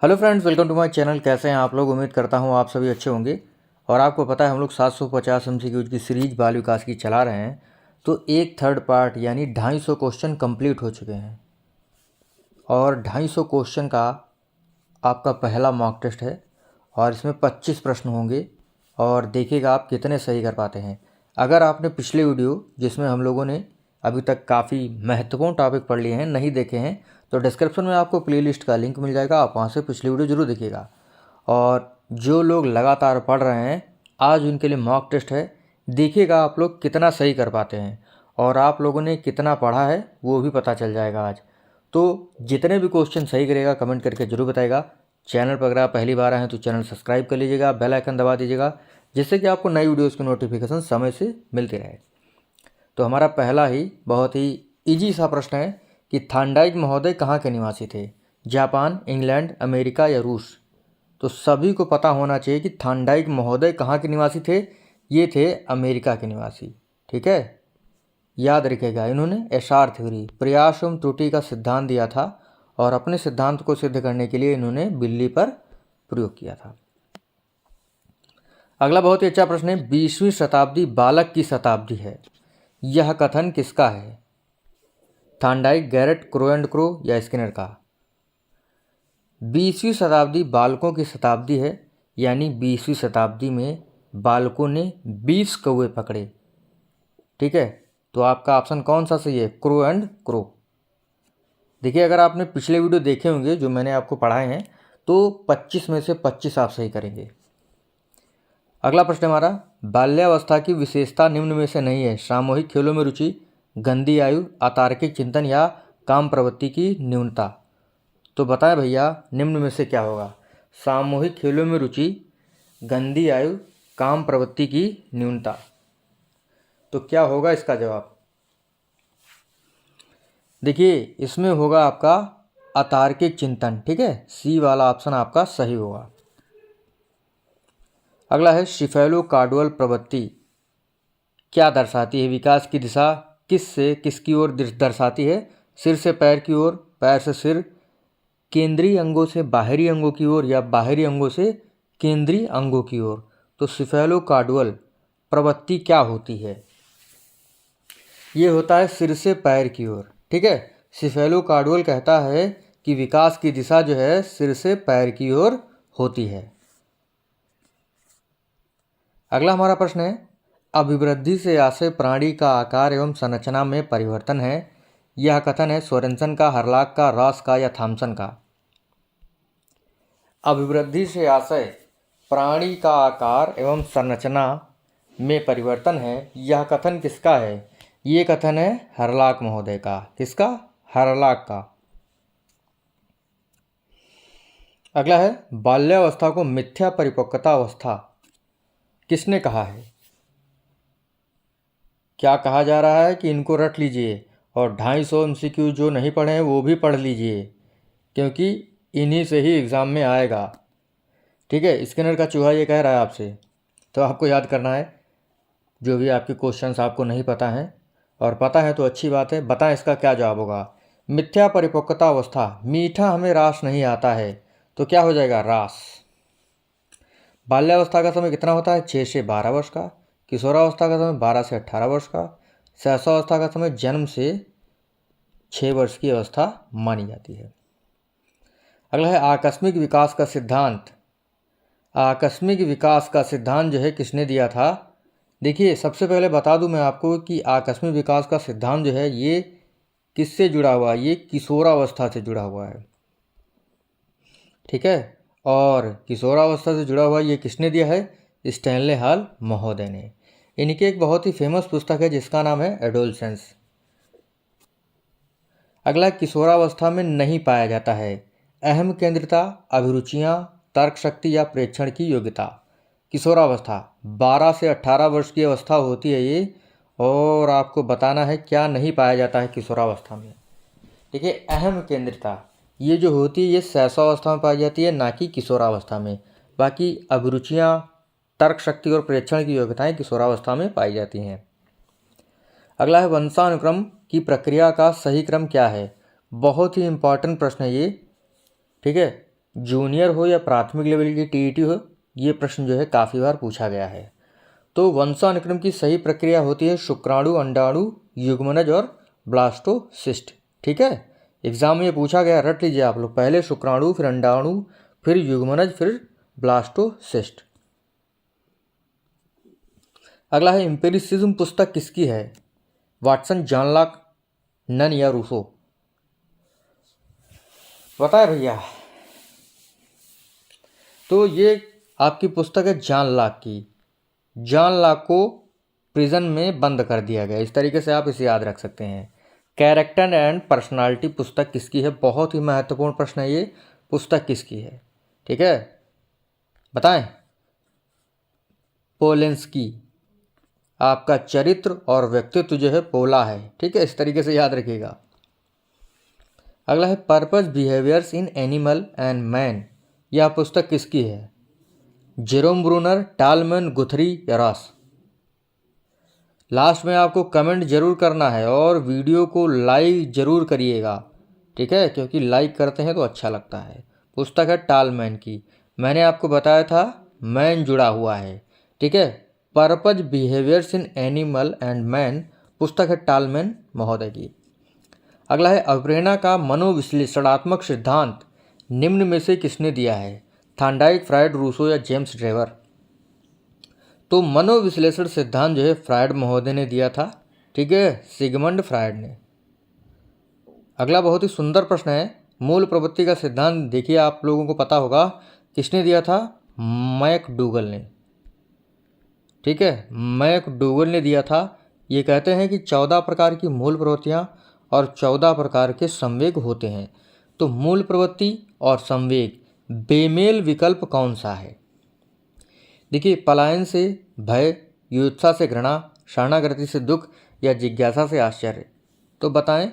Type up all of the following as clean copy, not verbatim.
Hello friends, welcome to my channel. कैसे हैं आप लोग? उम्मीद करता हूं आप सभी अच्छे होंगे। और आपको पता है हम लोग 750 एमसीक्यूज की सीरीज बाल विकास की चला रहे हैं। तो एक थर्ड पार्ट यानी 250 क्वेश्चन कंप्लीट हो चुके हैं और 250 क्वेश्चन का आपका पहला मॉक टेस्ट है और इसमें 25 प्रश्न होंगे और देखिएगा आप कितने सही कर पाते हैं। अगर आपने पिछले वीडियो जिसमें हम लोगों ने अभी तक काफ़ी महत्वपूर्ण टॉपिक पढ़ लिए हैं नहीं देखे हैं तो डिस्क्रिप्शन में आपको प्लेलिस्ट का लिंक मिल जाएगा, आप वहाँ से पिछली वीडियो जरूर देखिएगा। और जो लोग लगातार पढ़ रहे हैं आज उनके लिए मॉक टेस्ट है, देखिएगा आप लोग कितना सही कर पाते हैं और आप लोगों ने कितना पढ़ा है वो भी पता चल जाएगा आज। तो जितने भी क्वेश्चन सही करेगा कमेंट करके जरूर बताएगा। चैनल पर अगर आप पहली बार आए हैं तो चैनल सब्सक्राइब कर लीजिएगा, बेल आइकन दबा दीजिएगा जिससे कि आपको नई वीडियोज़ की नोटिफिकेशन समय से मिलती रहे। तो हमारा पहला ही बहुत ही इजी सा प्रश्न है कि थांडाइक महोदय कहाँ के निवासी थे? जापान, इंग्लैंड, अमेरिका या रूस? तो सभी को पता होना चाहिए कि थांडाइक महोदय कहाँ के निवासी थे। ये थे अमेरिका के निवासी। ठीक है, याद रखिएगा। इन्होंने एशार थ्योरी, प्रयास एवं त्रुटि का सिद्धांत दिया था और अपने सिद्धांत को सिद्ध करने के लिए इन्होंने बिल्ली पर प्रयोग किया था। अगला बहुत ही अच्छा प्रश्न है, 20वीं शताब्दी बालक की शताब्दी है, यह कथन किसका है? Thorndike, Garrett, crow and crow या स्किनर का? 20वीं शताब्दी बालकों की शताब्दी है, यानी 20वीं शताब्दी में बालकों ने 20 कौवे पकड़े। ठीक है, तो आपका ऑप्शन कौन सा सही है? Crow and crow. देखिए, अगर आपने पिछले वीडियो देखे होंगे जो मैंने आपको पढ़ाए हैं तो 25 में से 25 आप सही करेंगे। अगला प्रश्न हमारा, बाल्यावस्था की विशेषता निम्न में से नहीं है? सामूहिक खेलों में रुचि, गंदी आयु, अतार्किक चिंतन या काम प्रवृत्ति की न्यूनता? तो बताएं भैया, निम्न में से क्या होगा? सामूहिक खेलों में रुचि, गंदी आयु, काम प्रवृत्ति की न्यूनता। तो क्या होगा इसका जवाब? देखिए, इसमें होगा आपका अतार्किक चिंतन। ठीक है, सी वाला ऑप्शन आपका सही होगा। अगला है, सिफेलो कार्डुअल प्रवृत्ति क्या दर्शाती है? विकास की दिशा किस से किसकी ओर दर्शाती है? सिर से पैर की ओर, पैर से सिर, केंद्रीय अंगों से बाहरी अंगों की ओर या बाहरी अंगों से केंद्रीय अंगों की ओर? तो सिफेलो कार्डुअल प्रवृत्ति क्या होती है? ये होता है सिर से पैर की ओर। ठीक है, सिफेलो कार्डुअल कहता है कि विकास की दिशा जो है सिर से पैर की ओर होती है। अगला हमारा प्रश्न है, अभिवृद्धि से आशय प्राणी का आकार एवं संरचना में परिवर्तन है, यह कथन है सोरेनसन का, हर्लॉक का, रॉस का या थॉमसन का? अभिवृद्धि से आशय प्राणी का आकार एवं संरचना में परिवर्तन है, यह कथन किसका है? ये कथन है हर्लॉक महोदय का। किसका? हर्लॉक का। अगला है, बाल्यावस्था को मिथ्या परिपक्वता अवस्था किसने कहा है? क्या कहा जा रहा है कि इनको रट लीजिए और 250 एमसीक्यू जो नहीं पढ़े हैं वो भी पढ़ लीजिए क्योंकि इन्हीं से ही एग्ज़ाम में आएगा। ठीक है, स्किनर का चूहा ये कह रहा है आपसे, तो आपको याद करना है जो भी आपके क्वेश्चंस आपको नहीं पता हैं, और पता है तो अच्छी बात है, बताएं इसका क्या जवाब होगा। मिथ्या परिपक्वता अवस्था, मीठा हमें रास नहीं आता है, तो क्या हो जाएगा? रास। बाल्यावस्था का समय कितना होता है? 6 से 12 वर्ष का। किशोरावस्था का समय 12 से 18 वर्ष का। सहसावस्था का समय जन्म से 6 वर्ष की अवस्था मानी जाती है। अगला है, आकस्मिक विकास का सिद्धांत। आकस्मिक विकास का सिद्धांत जो है किसने दिया था? देखिए, सबसे पहले बता दूं मैं आपको कि आकस्मिक विकास का सिद्धांत जो है ये किससे जुड़ा हुआ है? ये किशोरावस्था से जुड़ा हुआ है। ठीक है, और किशोरावस्था से जुड़ा हुआ ये किसने दिया है? स्टैनले हॉल महोदय ने। इनकी एक बहुत ही फेमस पुस्तक है जिसका नाम है एडोलसेंस। अगला, किशोरावस्था में नहीं पाया जाता है, अहम केंद्रिता, अभिरुचियाँ, तर्क शक्ति या प्रेक्षण की योग्यता। किशोरावस्था 12 से 18 वर्ष की अवस्था होती है ये, और आपको बताना है क्या नहीं पाया जाता है किशोरावस्था में। देखिए, अहम केंद्रिता ये जो होती है ये शैशवावस्था में पाई जाती है, ना कि किशोरावस्था में। बाकी अभिरुचियाँ, तर्क शक्ति और प्रेक्षण की योग्यताएं किशोरावस्था में पाई जाती हैं। अगला है, वंशानुक्रम की प्रक्रिया का सही क्रम क्या है? बहुत ही इंपॉर्टेंट प्रश्न है ये। ठीक है, जूनियर हो या प्राथमिक लेवल की टीईटी हो, ये प्रश्न जो है काफ़ी बार पूछा गया है। तो वंशानुक्रम की सही प्रक्रिया होती है शुक्राणु, अंडाणु, युग्मनज और ब्लास्टोसिस्ट। ठीक है, एग्जाम में ये पूछा गया, रट लीजिए आप लोग, पहले शुक्राणु, फिर अंडाणु, फिर युग्मनज, फिर ब्लास्टोसिस्ट। अगला है एम्पिरिसिज्म पुस्तक किसकी है? वाटसन, जॉन लॉक, नन या रूसो? बताए भैया। तो ये आपकी पुस्तक है जॉन लॉक की। जॉन लॉक को प्रिजन में बंद कर दिया गया, इस तरीके से आप इसे याद रख सकते हैं। कैरेक्टर एंड पर्सनालिटी पुस्तक किसकी है? बहुत ही महत्वपूर्ण प्रश्न है ये, पुस्तक किसकी है? ठीक है, बताएं। पोलेंस्की। आपका चरित्र और व्यक्तित्व जो है पोला है। ठीक है, इस तरीके से याद रखिएगा। अगला है purpose behaviours in animal and man. यह पुस्तक किसकी है? जेरोम ब्रूनर, टालमैन, गुथरी या रॉस? लास्ट में आपको कमेंट जरूर करना है और वीडियो को लाइक जरूर करिएगा। ठीक है, क्योंकि लाइक करते हैं तो अच्छा लगता है। पुस्तक है टालमैन की। मैंने आपको बताया था मैन जुड़ा हुआ है। ठीक है, purpose behaviours in animal and man पुस्तक है टालमैन महोदय की। अगला है अवप्रेरणा का मनोविश्लेषणात्मक सिद्धांत निम्न में से किसने दिया है? थॉर्नडाइक, फ्रायड, रूसो या जेम्स ड्रेवर? तो मनोविश्लेषण सिद्धांत जो है फ्रायड महोदय ने दिया था। ठीक है, सिगमंड फ्रायड ने। अगला बहुत ही सुंदर प्रश्न है, मूल प्रवृत्ति का सिद्धांत देखिए, आप लोगों को पता होगा किसने दिया था? मैकडूगल ने। ठीक है, मैकडूगल ने दिया था। ये कहते हैं कि 14 प्रकार की मूल प्रवृत्तियाँ और 14 प्रकार के संवेग होते हैं। तो मूल प्रवृत्ति और संवेग बेमेल विकल्प कौन सा है? देखिए, पलायन से भय, युत्सा से घृणा, शरणागति से दुख या जिज्ञासा से आश्चर्य? तो बताएं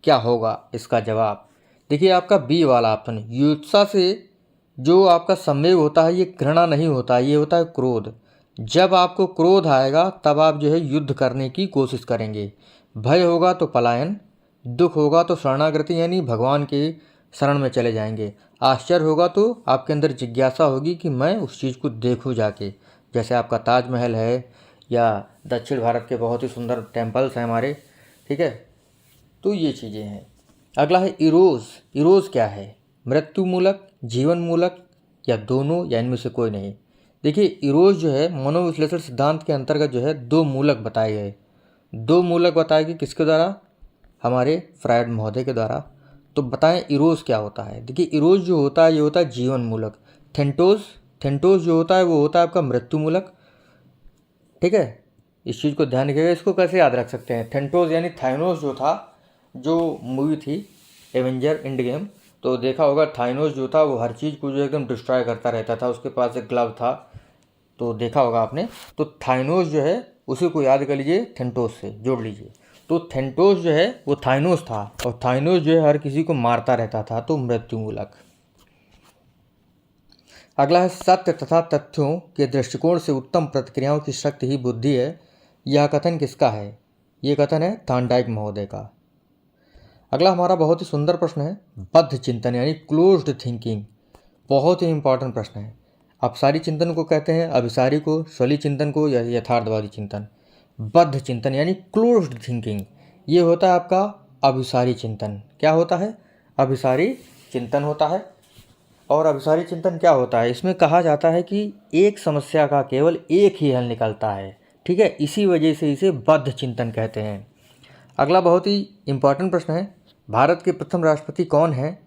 क्या होगा इसका जवाब? देखिए, आपका बी वाला ऑप्शन, युत्सा से जो आपका संवेग होता है ये घृणा नहीं होता, ये होता है क्रोध। जब आपको क्रोध आएगा तब आप जो है युद्ध करने की कोशिश करेंगे। भय होगा तो पलायन, दुख होगा तो शरणागति यानी भगवान के शरण में चले जाएंगे, आश्चर्य होगा तो आपके अंदर जिज्ञासा होगी कि मैं उस चीज़ को देखूं जाके, जैसे आपका ताजमहल है या दक्षिण भारत के बहुत ही सुंदर टेम्पल्स हैं हमारे। ठीक है, तो ये चीज़ें हैं। अगला है इरोज। इरोज क्या है? मृत्यु मूलक, जीवन मूलक या दोनों या इनमें से कोई नहीं? देखिए, इरोज जो है मनोविश्लेषण सिद्धांत के अंतर्गत जो है 2 मूलक बताए गए। 2 मूलक बताए गए किसके द्वारा? हमारे फ्रायड महोदय के द्वारा। तो बताएं इरोज क्या होता है? देखिए, इरोज जो होता है ये होता है जीवन मूलक। थेंटोस जो होता है वो होता है आपका मृत्यु मूलक। ठीक है, इस चीज़ को ध्यान रखिएगा। इसको कैसे याद रख सकते हैं? थेंटोस यानी थाइनोस जो था, जो मूवी थी एवेंजर एंड गेम, तो देखा होगा थाइनोस जो था वो हर चीज़ को जो एकदम डिस्ट्रॉय करता रहता था, उसके पास एक ग्लव था, तो देखा होगा आपने। तो थाइनोस जो है उसी को याद कर लीजिए, थेंटोस से जोड़ लीजिए। तो थेंटोस जो है वो थाइनोस था और थाइनोस जो है हर किसी को मारता रहता था, तो मृत्यु मूलक। अगला है सत्य तथा तथ्यों के दृष्टिकोण से उत्तम प्रतिक्रियाओं की शक्ति ही बुद्धि है। यह कथन किसका है? ये कथन है थॉर्नडाइक महोदय का। अगला हमारा बहुत ही सुंदर प्रश्न है बद्ध चिंतन यानी क्लोज्ड थिंकिंग। बहुत ही इंपॉर्टेंट प्रश्न है। अपसारी चिंतन को कहते हैं, अभिसारी को, स्वली चिंतन को या यथार्थवादी चिंतन। बद्ध चिंतन यानी क्लोज्ड थिंकिंग, ये होता है आपका अभिसारी चिंतन। क्या होता है? अभिसारी चिंतन होता है। और अभिसारी चिंतन क्या होता है? इसमें कहा जाता है कि एक समस्या का केवल एक ही हल निकलता है। ठीक है, इसी वजह से इसे बद्ध चिंतन कहते हैं। अगला बहुत ही इंपॉर्टेंट प्रश्न है, भारत के प्रथम राष्ट्रपति कौन है?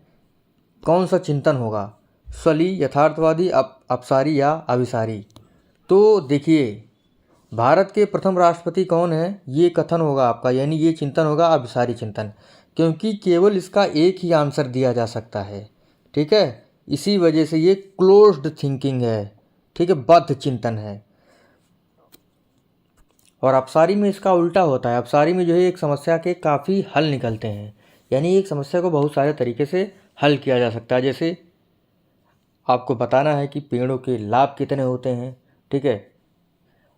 कौन सा चिंतन होगा? स्वली, यथार्थवादी, अपसारी या अभिसारी? तो देखिए, भारत के प्रथम राष्ट्रपति कौन है ये कथन होगा आपका, यानी ये चिंतन होगा अभिसारी चिंतन, क्योंकि केवल इसका एक ही आंसर दिया जा सकता है। ठीक है, इसी वजह से ये क्लोज्ड थिंकिंग है। ठीक है, बद्ध चिंतन है। और अपसारी में इसका उल्टा होता है। अपसारी में जो है एक समस्या के काफ़ी हल निकलते हैं, यानी एक समस्या को बहुत सारे तरीके से हल किया जा सकता है। जैसे आपको बताना है कि पेड़ों के लाभ कितने होते हैं। ठीक है,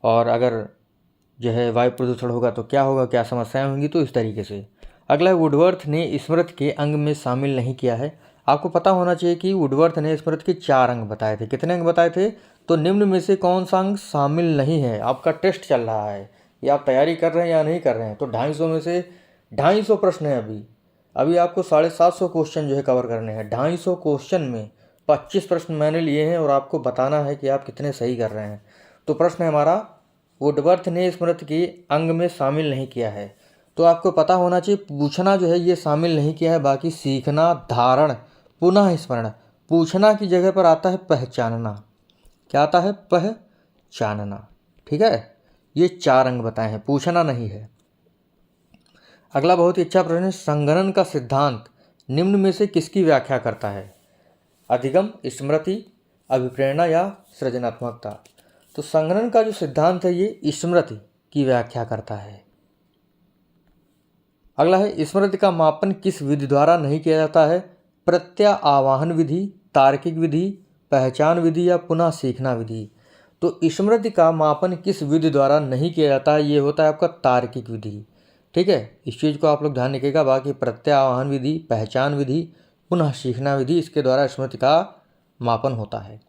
और अगर जो है वायु प्रदूषण होगा तो क्या होगा, क्या समस्याएं होंगी, तो इस तरीके से। अगला वुडवर्थ ने स्मृति के अंग में शामिल नहीं किया है। आपको पता होना चाहिए कि वुडवर्थ ने स्मृति के 4 अंग बताए थे। कितने अंग बताए थे? तो निम्न में से कौन सा अंग शामिल नहीं है? आपका टेस्ट चल रहा है, या आप तैयारी कर रहे हैं या नहीं कर रहे हैं। तो 250 में से 250 प्रश्न है अभी आपको 750 क्वेश्चन जो है कवर करने हैं। 250 क्वेश्चन में 25 प्रश्न मैंने लिए हैं और आपको बताना है कि आप कितने सही कर रहे हैं। तो प्रश्न है हमारा, वुडवर्थ ने स्मृति के अंग में शामिल नहीं किया है। तो आपको पता होना चाहिए, पूछना जो है ये शामिल नहीं किया है, बाकी सीखना, धारण, पुनः स्मरण। पूछना की जगह पर आता है पहचानना। क्या आता है? पहचानना। ठीक है, ये 4 अंग बताए हैं, पूछना नहीं है। अगला बहुत ही अच्छा प्रश्न है, संगणन का सिद्धांत निम्न में से किसकी व्याख्या करता है? अधिगम, स्मृति, अभिप्रेरणा या सृजनात्मकता। तो संगणन का जो सिद्धांत है ये स्मृति की व्याख्या करता है। अगला है, स्मृति का मापन किस विधि द्वारा नहीं किया जाता है? प्रत्यावाहन विधि, तार्किक विधि, पहचान विधि या पुनः सीखना विधि। तो स्मृति का मापन किस विधि द्वारा नहीं किया जाता है? ये होता है आपका तार्किक विधि। ठीक है, इस चीज़ को आप लोग ध्यान रखिएगा। बाकी प्रत्यावाहन विधि, पहचान विधि, पुनः सीखना विधि, इसके द्वारा स्मृति का मापन होता है।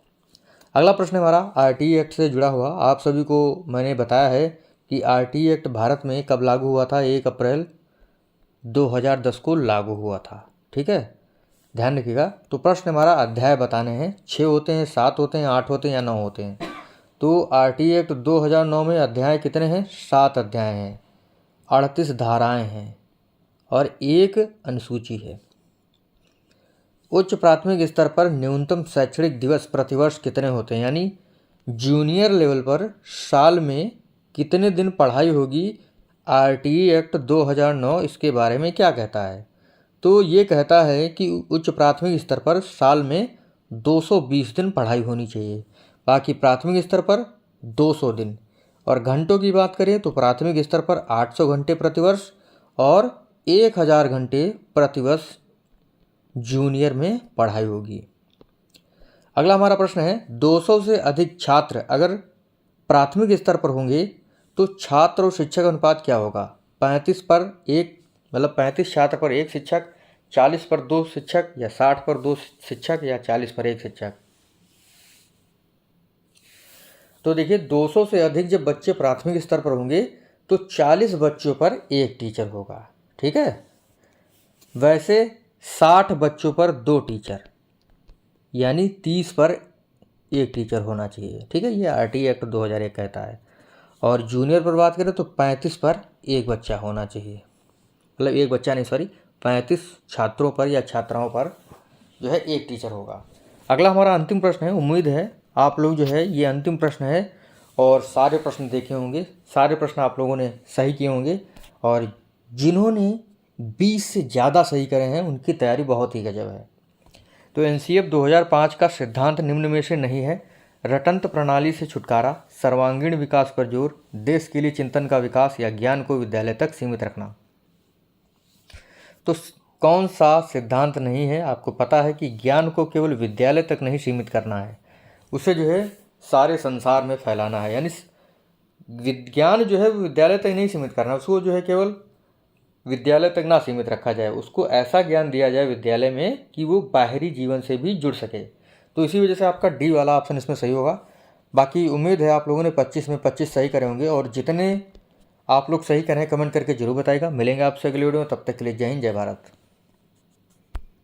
अगला प्रश्न हमारा आरटीई एक्ट से जुड़ा हुआ। आप सभी को मैंने बताया है कि आरटीई एक्ट भारत में कब लागू हुआ था? 1 अप्रैल 2010 को लागू हुआ था। ठीक है, ध्यान रखिएगा। तो प्रश्न हमारा अध्याय बताने हैं। 6 होते हैं, 7 होते हैं, 8 होते हैं या 9 होते हैं? तो आरटीई एक्ट 2009 में अध्याय कितने हैं? 7 अध्याय हैं, 38 धाराएं हैं और 1 अनुसूची है। उच्च प्राथमिक स्तर पर न्यूनतम शैक्षणिक दिवस प्रतिवर्ष कितने होते हैं? यानी जूनियर लेवल पर साल में कितने दिन पढ़ाई होगी? आरटीई एक्ट 2009 इसके बारे में क्या कहता है? तो ये कहता है कि उच्च प्राथमिक स्तर पर साल में 220 दिन पढ़ाई होनी चाहिए, बाकी प्राथमिक स्तर पर 200 दिन। और घंटों की बात करें तो प्राथमिक स्तर पर 800 घंटे प्रतिवर्ष और 1000 घंटे प्रतिवर्ष जूनियर में पढ़ाई होगी। अगला हमारा प्रश्न है, 200 से अधिक छात्र अगर प्राथमिक स्तर पर होंगे तो छात्र और शिक्षक अनुपात क्या होगा? 35 पर 1, मतलब 35 छात्र पर 1 शिक्षक, 40 पर 2 शिक्षक, या 60 पर 2 शिक्षक, या 40 पर 1 शिक्षक। तो देखिए, 200 से अधिक जब बच्चे प्राथमिक स्तर पर होंगे तो 40 बच्चों पर 1 टीचर होगा। ठीक है, वैसे 60 बच्चों पर 2 टीचर, यानी 30 पर 1 टीचर होना चाहिए। ठीक है, ये आरटीई एक्ट 2001 कहता है। और जूनियर पर बात करें तो 35 पर 1 बच्चा होना चाहिए, मतलब 1 बच्चा नहीं, सॉरी, 35 छात्रों पर या छात्राओं पर जो है 1 टीचर होगा। अगला हमारा अंतिम प्रश्न है। उम्मीद है आप लोग जो है, ये अंतिम प्रश्न है और सारे प्रश्न देखे होंगे, सारे प्रश्न आप लोगों ने सही किए होंगे, और जिन्होंने 20 से ज़्यादा सही करे हैं उनकी तैयारी बहुत ही गजब है। तो एनसीएफ 2005 का सिद्धांत निम्न में से नहीं है। रटंत प्रणाली से छुटकारा, सर्वांगीण विकास पर जोर, देश के लिए चिंतन का विकास, या ज्ञान को विद्यालय तक सीमित रखना। तो कौन सा सिद्धांत नहीं है? आपको पता है कि ज्ञान को केवल विद्यालय तक नहीं सीमित करना है, उसे जो है सारे संसार में फैलाना है। यानी विज्ञान जो है विद्यालय तक नहीं सीमित करना, उसको जो है केवल विद्यालय तक ना सीमित रखा जाए, उसको ऐसा ज्ञान दिया जाए विद्यालय में कि वो बाहरी जीवन से भी जुड़ सके। तो इसी वजह से आपका डी वाला ऑप्शन इसमें सही होगा। बाकी उम्मीद है आप लोगों ने 25 में 25 सही करे होंगे, और जितने आप लोग सही करें कमेंट करके जरूर बताइएगा। मिलेंगे आपसे अगले वीडियो में, तब तक के लिए जय हिंद, जय भारत।